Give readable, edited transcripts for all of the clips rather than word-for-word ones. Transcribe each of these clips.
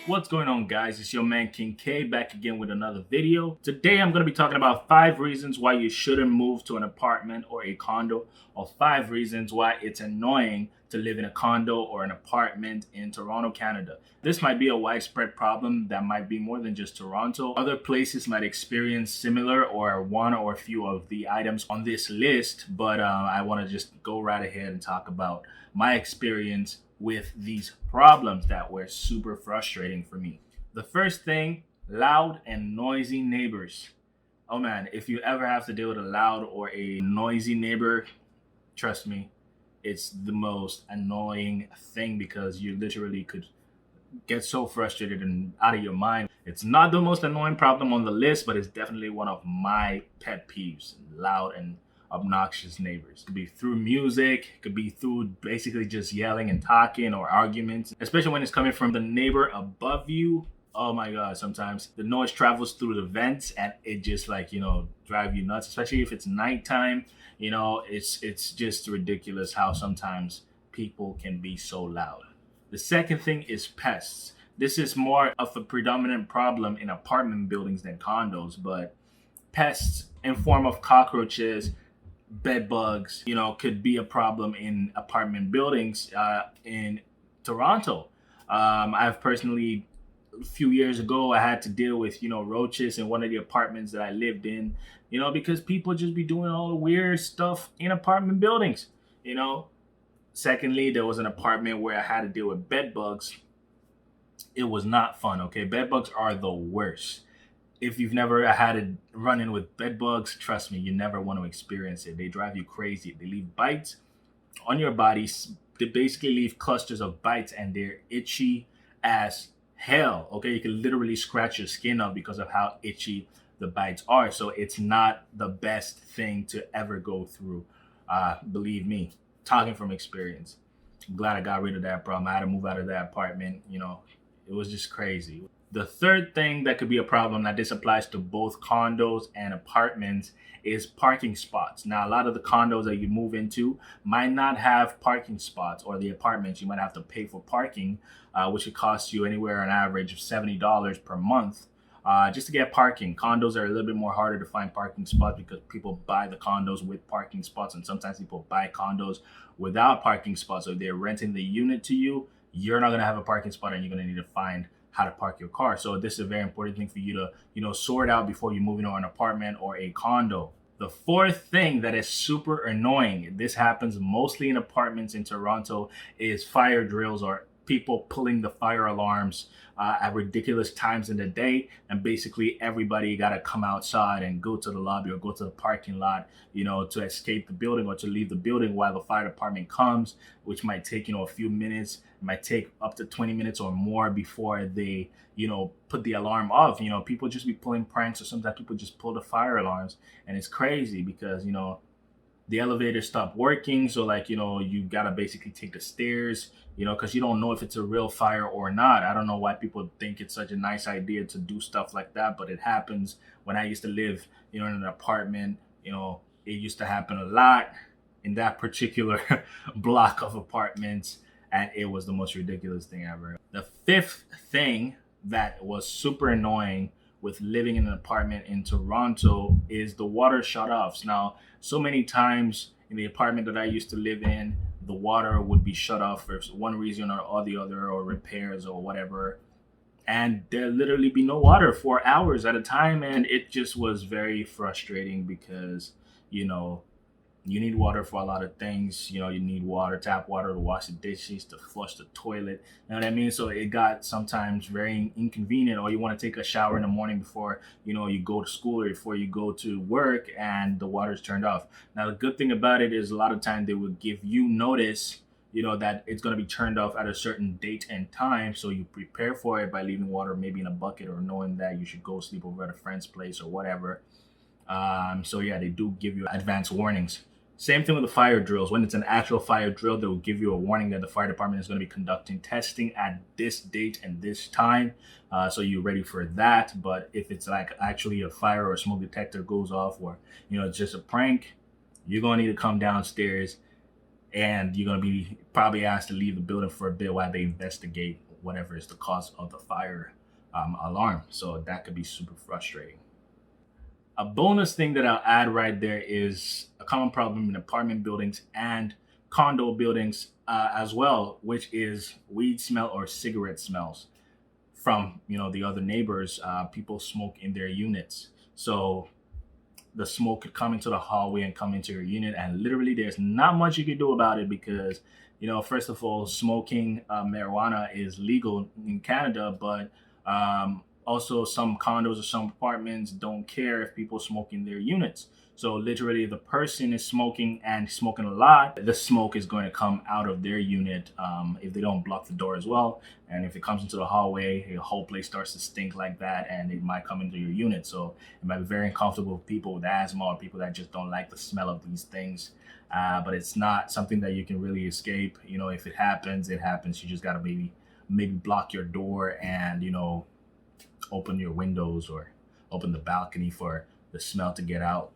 What's going on, guys? It's your man King K back again with another video. Today I'm going to be talking about 5 reasons why you shouldn't move to an apartment or a condo, or 5 reasons why it's annoying to live in a condo or an apartment in Toronto, Canada. This might be a widespread problem that might be more than just Toronto. Other places might experience similar or one or a few of the items on this list, but I want to just go right ahead and talk about my experience with these problems that were super frustrating for me. The first thing, loud and noisy neighbors. Oh man, if you ever have to deal with a loud or a noisy neighbor, trust me, it's the most annoying thing because you literally could get so frustrated and out of your mind. It's not the most annoying problem on the list, but it's definitely one of my pet peeves, loud and obnoxious neighbors. It could be through music, it could be through basically just yelling and talking or arguments, especially when it's coming from the neighbor above you. Oh my god, sometimes the noise travels through the vents and it just drive you nuts, especially if it's nighttime. It's just ridiculous how sometimes people can be so loud. The second thing is pests. This is more of a predominant problem in apartment buildings than condos, but pests in form of cockroaches, bed bugs, could be a problem in apartment buildings in Toronto. I've personally, a few years ago, I had to deal with, roaches in one of the apartments that I lived in, because people just be doing all the weird stuff in apartment buildings, Secondly, there was an apartment where I had to deal with bed bugs. It was not fun, okay? Bed bugs are the worst. If you've never had a run-in with bed bugs, trust me, you never want to experience it. They drive you crazy. They leave bites on your body. They basically leave clusters of bites, and they're itchy as hell. Okay, you can literally scratch your skin up because of how itchy the bites are. So it's not the best thing to ever go through. Believe me, talking from experience. I'm glad I got rid of that problem. I had to move out of that apartment. It was just crazy. The third thing that could be a problem, that this applies to both condos and apartments, is parking spots. Now, a lot of the condos that you move into might not have parking spots, or the apartments, you might have to pay for parking, which would cost you anywhere on average of $70 per month just to get parking. Condos are a little bit more harder to find parking spots because people buy the condos with parking spots, and sometimes people buy condos without parking spots. So if they're renting the unit to you, you're not going to have a parking spot, and you're going to need to find how to park your car. So this is a very important thing for you to, sort out before you move into an apartment or a condo. The fourth thing that is super annoying, this happens mostly in apartments in Toronto, is fire drills, or people pulling the fire alarms at ridiculous times in the day, and basically everybody got to come outside and go to the lobby or go to the parking lot, to escape the building or to leave the building while the fire department comes, which might take, a few minutes. It might take up to 20 minutes or more before they, put the alarm off. People just be pulling pranks, or sometimes people just pull the fire alarms, and it's crazy because, the elevator stopped working. So you gotta basically take the stairs, because you don't know if it's a real fire or not. I don't know why people think it's such a nice idea to do stuff like that, but it happens. When I used to live, in an apartment, it used to happen a lot in that particular block of apartments, and it was the most ridiculous thing ever. The fifth thing that was super annoying with living in an apartment in Toronto is the water shutoffs. Now, so many times in the apartment that I used to live in, the water would be shut off for one reason or the other, or repairs or whatever. And there'd literally be no water for hours at a time. And it just was very frustrating because, you need water for a lot of things. You need water, tap water, to wash the dishes, to flush the toilet. You know what I mean? So it got sometimes very inconvenient. Or you want to take a shower in the morning before, you go to school or before you go to work, and the water's turned off. Now, the good thing about it is a lot of times they would give you notice, that it's going to be turned off at a certain date and time. So you prepare for it by leaving water maybe in a bucket, or knowing that you should go sleep over at a friend's place or whatever. So yeah, they do give you advance warnings. Same thing with the fire drills. When it's an actual fire drill, they will give you a warning that the fire department is going to be conducting testing at this date and this time. So you're ready for that. But if it's like actually a fire or a smoke detector goes off, or it's just a prank, you're going to need to come downstairs, and you're going to be probably asked to leave the building for a bit while they investigate whatever is the cause of the fire alarm. So that could be super frustrating. A bonus thing that I'll add right there is a common problem in apartment buildings and condo buildings as well, which is weed smell or cigarette smells from the other neighbors. People smoke in their units, so the smoke could come into the hallway and come into your unit, and literally there's not much you can do about it because first of all, smoking marijuana is legal in Canada, but also some condos or some apartments don't care if people smoke in their units. So literally, if the person is smoking and smoking a lot, the smoke is going to come out of their unit if they don't block the door as well. And if it comes into the hallway, the whole place starts to stink like that, and it might come into your unit. So it might be very uncomfortable for people with asthma or people that just don't like the smell of these things. But it's not something that you can really escape. If it happens, it happens. You just got to maybe block your door and, open your windows or open the balcony for the smell to get out.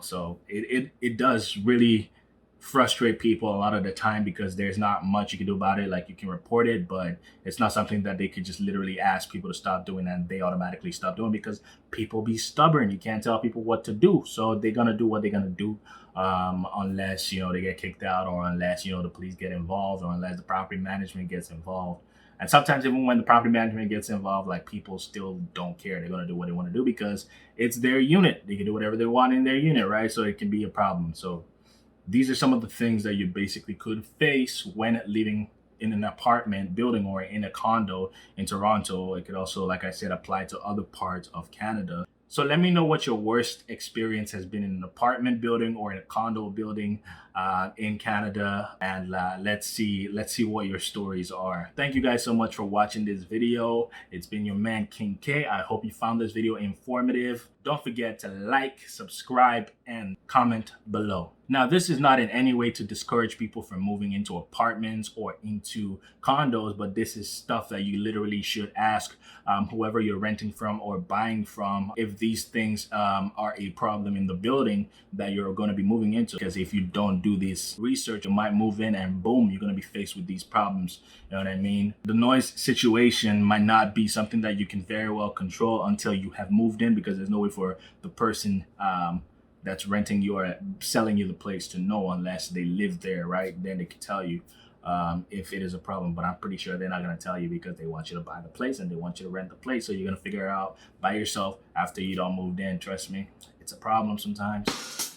So it does really frustrate people a lot of the time because there's not much you can do about it. Like, you can report it, but it's not something that they could just literally ask people to stop doing and they automatically stop doing, because people be stubborn. You can't tell people what to do, so they're gonna do what they're gonna do unless they get kicked out, or unless the police get involved, or unless the property management gets involved. And sometimes even when the property management gets involved, like, people still don't care. They're going to do what they want to do because it's their unit. They can do whatever they want in their unit, right? So it can be a problem. So these are some of the things that you basically could face when living in an apartment building or in a condo in Toronto. It could also, like I said, apply to other parts of Canada. So let me know what your worst experience has been in an apartment building or in a condo building in Canada, and let's see what your stories are. Thank you guys so much for watching this video. It's been your man King K. I hope you found this video informative. Don't forget to like, subscribe, and comment below. Now, this is not in any way to discourage people from moving into apartments or into condos, but this is stuff that you literally should ask whoever you're renting from or buying from if these things are a problem in the building that you're going to be moving into. Because if you don't do this research, you might move in and boom, you're going to be faced with these problems. You know what I mean? The noise situation might not be something that you can very well control until you have moved in, because there's no way for the person that's renting you or selling you the place to know unless they live there, right? Then they can tell you if it is a problem. But I'm pretty sure they're not going to tell you because they want you to buy the place and they want you to rent the place. So you're going to figure it out by yourself after you don't moved in. Trust me, it's a problem sometimes.